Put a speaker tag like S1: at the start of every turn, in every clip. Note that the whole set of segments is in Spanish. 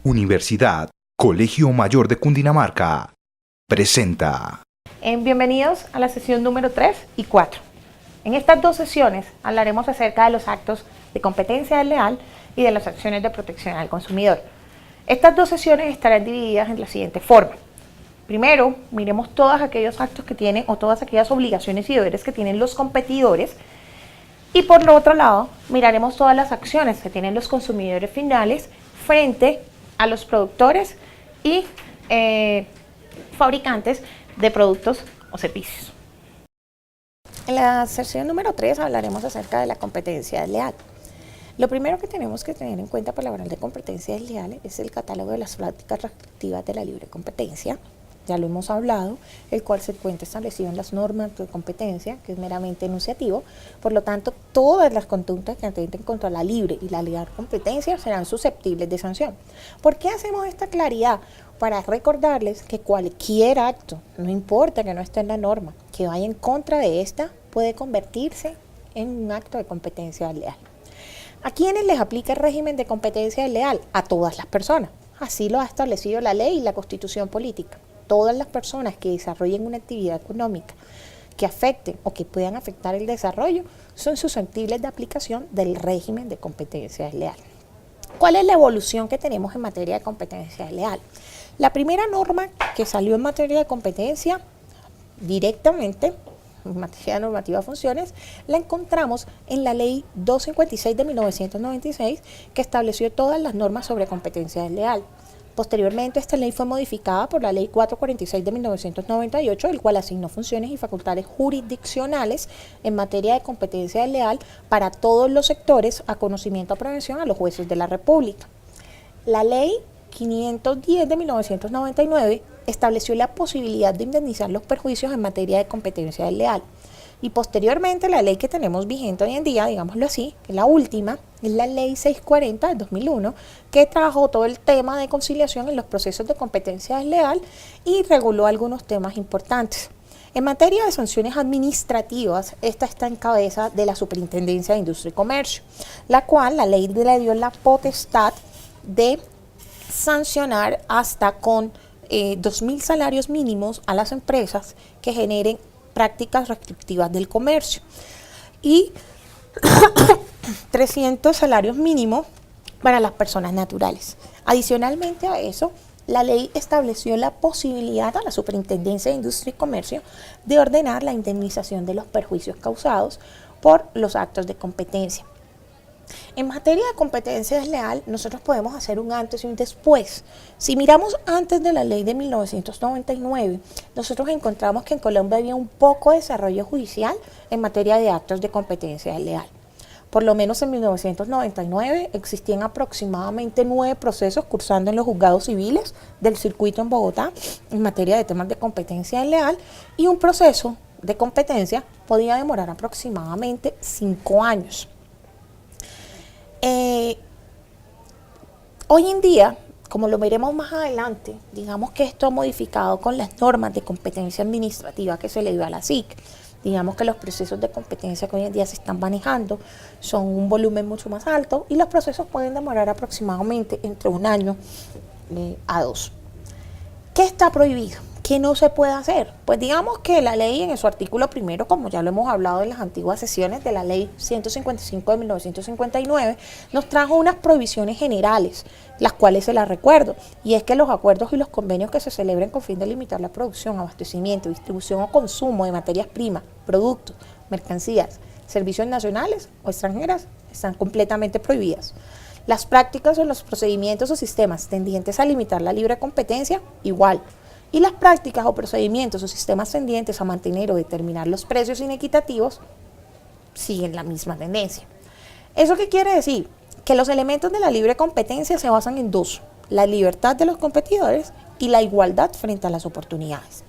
S1: Universidad Colegio Mayor de Cundinamarca presenta.
S2: Bienvenidos a la sesión número 3 y 4. En estas dos sesiones hablaremos acerca de los actos de competencia desleal y de las acciones de protección al consumidor. Estas dos sesiones estarán divididas en la siguiente forma. Primero, miremos todos aquellos actos que tienen o todas aquellas obligaciones y deberes que tienen los competidores. Y por el otro lado, miraremos todas las acciones que tienen los consumidores finales frente a los productores y fabricantes de productos o servicios. En la sesión número 3 hablaremos acerca de la competencia desleal. Lo primero que tenemos que tener en cuenta para hablar de competencia desleal es el catálogo de las prácticas restrictivas de la libre competencia. Ya lo hemos hablado, el cual se encuentra establecido en las normas de competencia, que es meramente enunciativo. Por lo tanto, todas las conductas que atenten contra la libre y la leal competencia serán susceptibles de sanción. ¿Por qué hacemos esta claridad? Para recordarles que cualquier acto, no importa que no esté en la norma, que vaya en contra de esta, puede convertirse en un acto de competencia desleal. ¿A quiénes les aplica el régimen de competencia desleal? A todas las personas. Así lo ha establecido la ley y la Constitución política. Todas las personas que desarrollen una actividad económica que afecten o que puedan afectar el desarrollo son susceptibles de aplicación del régimen de competencia desleal. ¿Cuál es la evolución que tenemos en materia de competencia desleal? La primera norma que salió en materia de competencia directamente, en materia de normativa de funciones, la encontramos en la Ley 256 de 1996, que estableció todas las normas sobre competencia desleal. Posteriormente, esta ley fue modificada por la Ley 446 de 1998, el cual asignó funciones y facultades jurisdiccionales en materia de competencia desleal para todos los sectores a conocimiento o prevención a los jueces de la República. La Ley 510 de 1999 estableció la posibilidad de indemnizar los perjuicios en materia de competencia desleal. Y posteriormente la ley que tenemos vigente hoy en día, digámoslo así, que es la última, es la Ley 640 de 2001, que trabajó todo el tema de conciliación en los procesos de competencia desleal y reguló algunos temas importantes. En materia de sanciones administrativas, esta está en cabeza de la Superintendencia de Industria y Comercio, la cual la ley le dio la potestad de sancionar hasta con 2.000 salarios mínimos a las empresas que generen prácticas restrictivas del comercio y 300 salarios mínimos para las personas naturales. Adicionalmente a eso, la ley estableció la posibilidad a la Superintendencia de Industria y Comercio de ordenar la indemnización de los perjuicios causados por los actos de competencia. En materia de competencia desleal, nosotros podemos hacer un antes y un después. Si miramos antes de la ley de 1999, nosotros encontramos que en Colombia había un poco de desarrollo judicial en materia de actos de competencia desleal. Por lo menos en 1999 existían aproximadamente 9 procesos cursando en los juzgados civiles del circuito en Bogotá en materia de temas de competencia desleal, y un proceso de competencia podía demorar aproximadamente 5 años. Hoy en día, como lo veremos más adelante, digamos que esto ha modificado con las normas de competencia administrativa que se le dio a la SIC. Digamos que los procesos de competencia que hoy en día se están manejando son un volumen mucho más alto y los procesos pueden demorar aproximadamente entre 1 año a 2. ¿Qué está prohibido? ¿Qué no se puede hacer? Pues digamos que la ley en su artículo primero, como ya lo hemos hablado en las antiguas sesiones de la ley 155 de 1959, nos trajo unas prohibiciones generales, las cuales se las recuerdo, y es que los acuerdos y los convenios que se celebren con fin de limitar la producción, abastecimiento, distribución o consumo de materias primas, productos, mercancías, servicios nacionales o extranjeras están completamente prohibidas. Las prácticas o los procedimientos o sistemas tendientes a limitar la libre competencia, igual. Y las prácticas o procedimientos o sistemas tendientes a mantener o determinar los precios inequitativos siguen la misma tendencia. ¿Eso qué quiere decir? Que los elementos de la libre competencia se basan en dos: la libertad de los competidores y la igualdad frente a las oportunidades.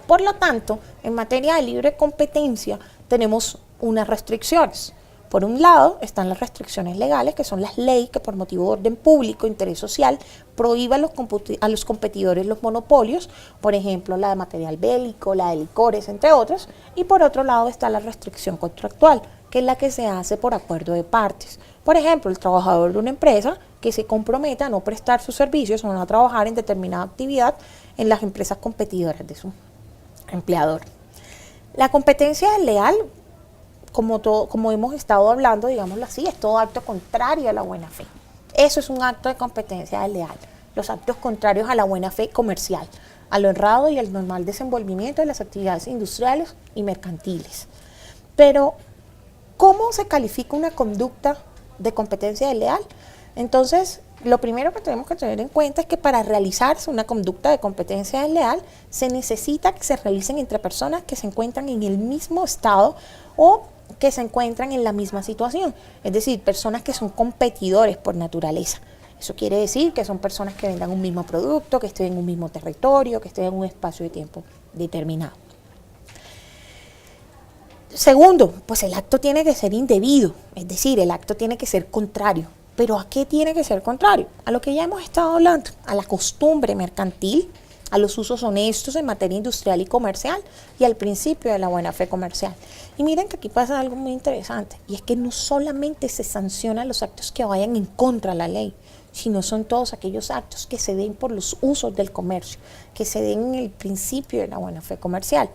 S2: Por lo tanto, en materia de libre competencia tenemos unas restricciones. Por un lado están las restricciones legales, que son las leyes que por motivo de orden público, interés social, prohíban a los competidores los monopolios, por ejemplo la de material bélico, la de licores, entre otros. Y por otro lado está la restricción contractual, que es la que se hace por acuerdo de partes. Por ejemplo, el trabajador de una empresa que se comprometa a no prestar sus servicios o no a trabajar en determinada actividad en las empresas competidoras de su empleador. La competencia desleal, como hemos estado hablando, digámoslo así, es todo acto contrario a la buena fe. Eso es un acto de competencia desleal, los actos contrarios a la buena fe comercial, a lo honrado y al normal desenvolvimiento de las actividades industriales y mercantiles. Pero, ¿cómo se califica una conducta de competencia desleal? Entonces, lo primero que tenemos que tener en cuenta es que para realizarse una conducta de competencia desleal se necesita que se realicen entre personas que se encuentran en el mismo estado o que se encuentran en la misma situación, es decir, personas que son competidores por naturaleza. Eso quiere decir que son personas que vendan un mismo producto, que estén en un mismo territorio, que estén en un espacio de tiempo determinado. Segundo, pues el acto tiene que ser indebido, es decir, el acto tiene que ser contrario. ¿Pero a qué tiene que ser contrario? A lo que ya hemos estado hablando, a la costumbre mercantil, a los usos honestos en materia industrial y comercial y al principio de la buena fe comercial. Y miren que aquí pasa algo muy interesante, y es que no solamente se sancionan los actos que vayan en contra de la ley, sino son todos aquellos actos que se den por los usos del comercio, que se den en el principio de la buena fe comercial.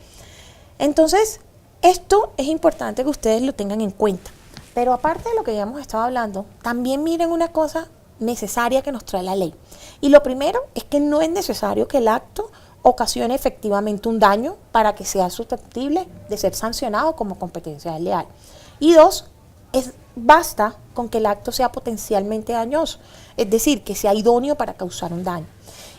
S2: Entonces, esto es importante que ustedes lo tengan en cuenta. Pero aparte de lo que ya hemos estado hablando, también miren una cosa necesaria que nos trae la ley. Y lo primero es que no es necesario que el acto ocasione efectivamente un daño para que sea susceptible de ser sancionado como competencia desleal. Y dos, basta con que el acto sea potencialmente dañoso, es decir, que sea idóneo para causar un daño.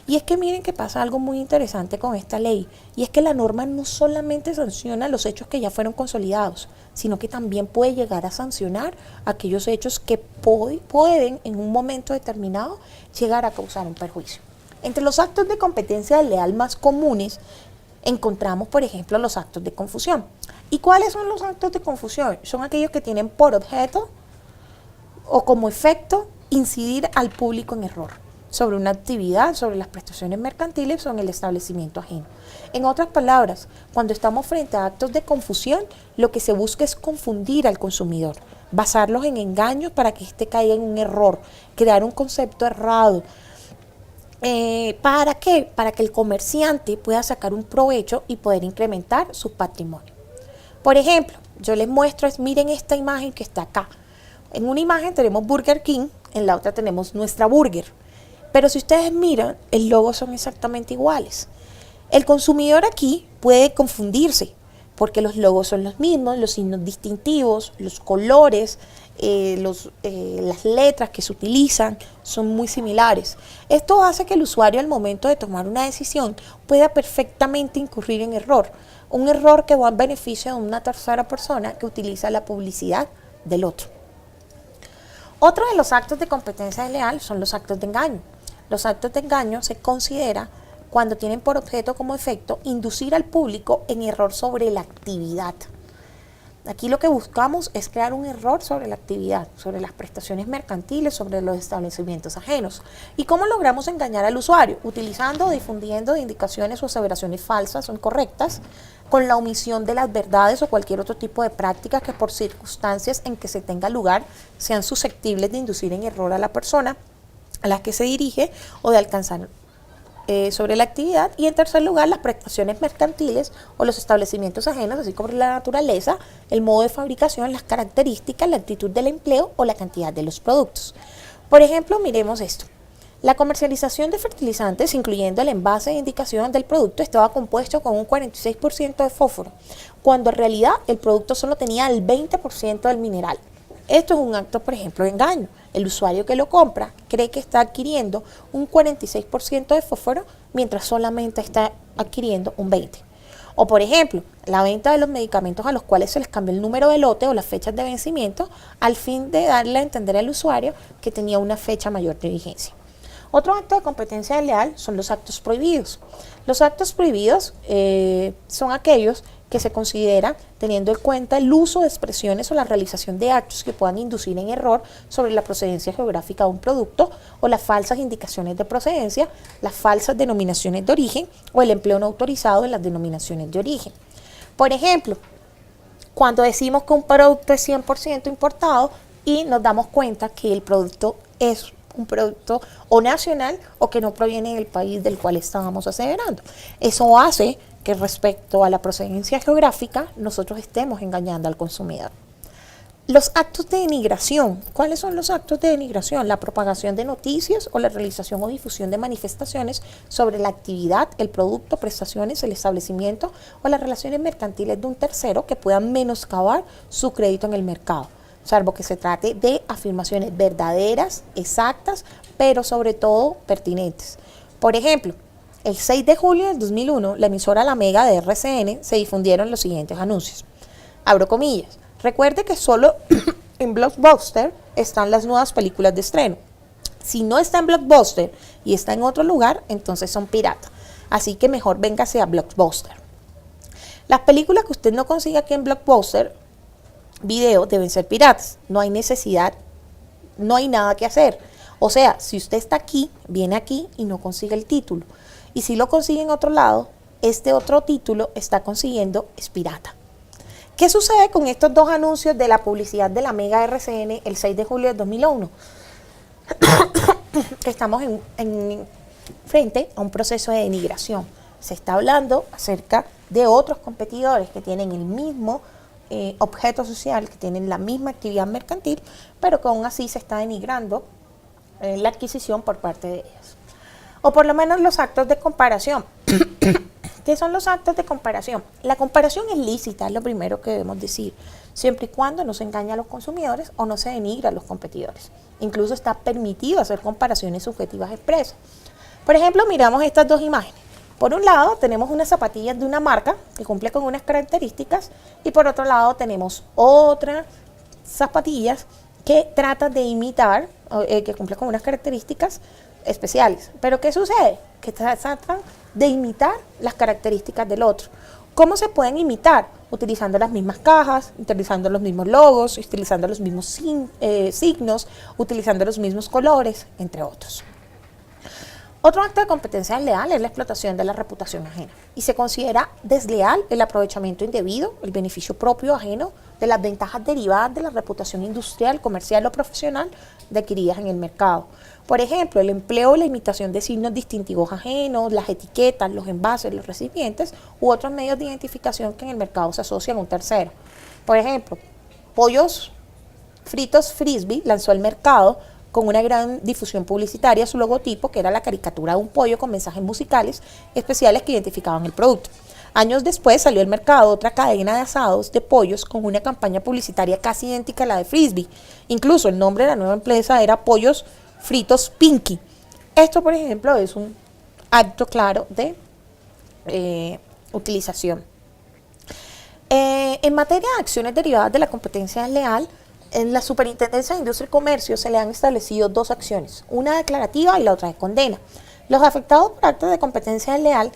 S2: Y es que miren que pasa algo muy interesante con esta ley, y es que la norma no solamente sanciona los hechos que ya fueron consolidados, sino que también puede llegar a sancionar aquellos hechos que pueden en un momento determinado llegar a causar un perjuicio. Entre los actos de competencia desleal más comunes encontramos, por ejemplo, los actos de confusión. ¿Y cuáles son los actos de confusión? Son aquellos que tienen por objeto o como efecto incidir al público en error sobre una actividad, sobre las prestaciones mercantiles o en el establecimiento ajeno. En otras palabras, cuando estamos frente a actos de confusión, lo que se busca es confundir al consumidor, basarlos en engaños para que éste caiga en un error, crear un concepto errado. ¿Para qué? Para que el comerciante pueda sacar un provecho y poder incrementar su patrimonio. Por ejemplo, yo les muestro, miren esta imagen que está acá. En una imagen tenemos Burger King, en la otra tenemos Nuestra Burger. Pero si ustedes miran, el logo son exactamente iguales. El consumidor aquí puede confundirse, porque los logos son los mismos, los signos distintivos, los colores, las letras que se utilizan son muy similares. Esto hace que el usuario al momento de tomar una decisión pueda perfectamente incurrir en error, un error que va en beneficio de una tercera persona que utiliza la publicidad del otro. Otro de los actos de competencia desleal son los actos de engaño. Los actos de engaño se considera cuando tienen por objeto como efecto inducir al público en error sobre la actividad. Aquí lo que buscamos es crear un error sobre la actividad, sobre las prestaciones mercantiles, sobre los establecimientos ajenos. ¿Y cómo logramos engañar al usuario? Utilizando o difundiendo indicaciones o aseveraciones falsas o incorrectas, con la omisión de las verdades o cualquier otro tipo de prácticas que por circunstancias en que se tenga lugar sean susceptibles de inducir en error a la persona a la que se dirige o de alcanzar sobre la actividad. Y en tercer lugar, las prestaciones mercantiles o los establecimientos ajenos, así como la naturaleza, el modo de fabricación, las características, la actitud del empleo o la cantidad de los productos. Por ejemplo, miremos esto. La comercialización de fertilizantes, incluyendo el envase de indicación del producto, estaba compuesto con un 46% de fósforo, cuando en realidad el producto solo tenía el 20% del mineral. Esto es un acto, por ejemplo, de engaño. El usuario que lo compra cree que está adquiriendo un 46% de fósforo, mientras solamente está adquiriendo un 20%. O, por ejemplo, la venta de los medicamentos a los cuales se les cambió el número de lote o las fechas de vencimiento, al fin de darle a entender al usuario que tenía una fecha mayor de vigencia. Otro acto de competencia desleal son los actos prohibidos. Los actos prohibidos son aquellos que se considera teniendo en cuenta el uso de expresiones o la realización de actos que puedan inducir en error sobre la procedencia geográfica de un producto o las falsas indicaciones de procedencia, las falsas denominaciones de origen o el empleo no autorizado de las denominaciones de origen. Por ejemplo, cuando decimos que un producto es 100% importado y nos damos cuenta que el producto es un producto o nacional o que no proviene del país del cual estábamos aseverando. Eso hace que respecto a la procedencia geográfica nosotros estemos engañando al consumidor. Los actos de denigración. ¿Cuáles son los actos de denigración? La propagación de noticias o la realización o difusión de manifestaciones sobre la actividad, el producto, prestaciones, el establecimiento o las relaciones mercantiles de un tercero que puedan menoscabar su crédito en el mercado, salvo que se trate de afirmaciones verdaderas, exactas, pero sobre todo pertinentes. Por ejemplo, el 6 de julio del 2001, la emisora La Mega de RCN se difundieron los siguientes anuncios. Abro comillas. Recuerde que solo en Blockbuster están las nuevas películas de estreno. Si no está en Blockbuster y está en otro lugar, entonces son piratas. Así que mejor véngase a Blockbuster. Las películas que usted no consiga aquí en Blockbuster Video deben ser piratas. No hay necesidad, no hay nada que hacer. O sea, si usted está aquí, viene aquí y no consigue el título. Y si lo consigue en otro lado, este otro título está consiguiendo es pirata. ¿Qué sucede con estos dos anuncios de la publicidad de la Mega RCN el 6 de julio de 2001? Estamos frente a un proceso de denigración. Se está hablando acerca de otros competidores que tienen el mismo objeto social, que tienen la misma actividad mercantil, pero que aún así se está denigrando la adquisición por parte de ellas. O por lo menos los actos de comparación. ¿Qué son los actos de comparación? La comparación es lícita, es lo primero que debemos decir, siempre y cuando no se engaña a los consumidores o no se denigra a los competidores. Incluso está permitido hacer comparaciones subjetivas expresas. Por ejemplo, miramos estas dos imágenes. Por un lado tenemos unas zapatillas de una marca que cumple con unas características y por otro lado tenemos otras zapatillas que tratan de imitar, que cumplen con unas características especiales. Pero ¿qué sucede? Que tratan de imitar las características del otro. ¿Cómo se pueden imitar? Utilizando las mismas cajas, utilizando los mismos logos, utilizando los mismos signos, utilizando los mismos colores, entre otros. Otro acto de competencia desleal es la explotación de la reputación ajena y se considera desleal el aprovechamiento indebido, el beneficio propio ajeno de las ventajas derivadas de la reputación industrial, comercial o profesional adquiridas en el mercado. Por ejemplo, el empleo o la imitación de signos distintivos ajenos, las etiquetas, los envases, los recipientes u otros medios de identificación que en el mercado se asocian a un tercero. Por ejemplo, Pollos Fritos Frisbee lanzó al mercado con una gran difusión publicitaria su logotipo, que era la caricatura de un pollo con mensajes musicales especiales que identificaban el producto. Años después salió al mercado otra cadena de asados de pollos con una campaña publicitaria casi idéntica a la de Frisbee. Incluso el nombre de la nueva empresa era Pollos Fritos Pinky. Esto, por ejemplo, es un acto claro de utilización. En materia de acciones derivadas de la competencia desleal, en la Superintendencia de Industria y Comercio se le han establecido dos acciones, una declarativa y la otra de condena. Los afectados por actos de competencia desleal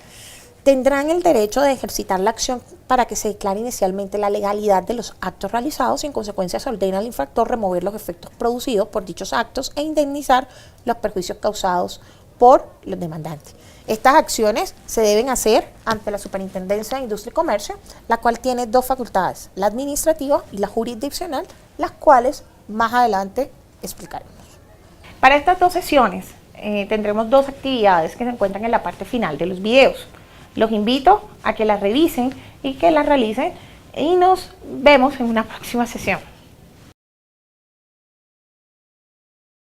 S2: tendrán el derecho de ejercitar la acción para que se declare inicialmente la legalidad de los actos realizados y en consecuencia se ordena al infractor remover los efectos producidos por dichos actos e indemnizar los perjuicios causados por los demandantes. Estas acciones se deben hacer ante la Superintendencia de Industria y Comercio, la cual tiene dos facultades, la administrativa y la jurisdiccional, las cuales más adelante explicaremos. Para estas dos sesiones tendremos dos actividades que se encuentran en la parte final de los videos. Los invito a que las revisen y que las realicen y nos vemos en una próxima sesión.